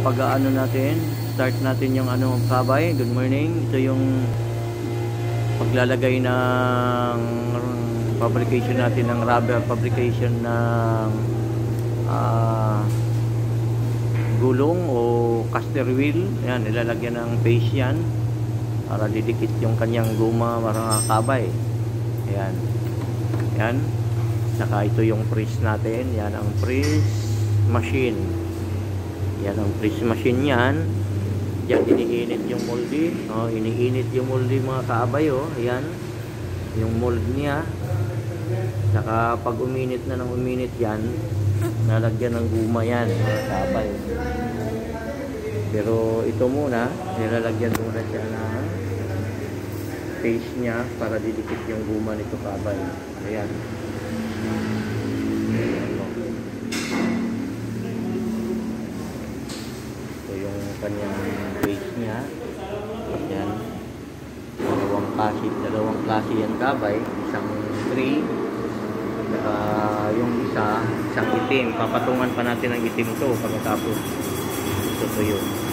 pag-aano natin, start natin yung ano kabay. Good morning. Ito yung paglalagay ng fabrication natin ng rubber fabrication ng gulong o caster wheel. Yan, ilalagyan ng base yan para didikit yung kanyang guma para kabay. Yan. Yan. Saka ito yung press natin. Yan ang press machine. Yan ang press machine yan. Diyan iniinit yung moldy. Oh, iniinit yung moldy mga kaabay. Oh. Ayan. Yung mold niya. Saka pag uminit na ng uminit yan, nalagyan ng guma yan mga kaabay. Pero ito muna, nilalagyan muna siya ng face niya para didikit yung guma nito kaabay. Ayan. Ito yung kanyang face niya. Ayan. Dalawang klase yan kabay. Isang gray. Saka yung isang itim. Papatungan pa natin ang itim to pagkatapos ito yun.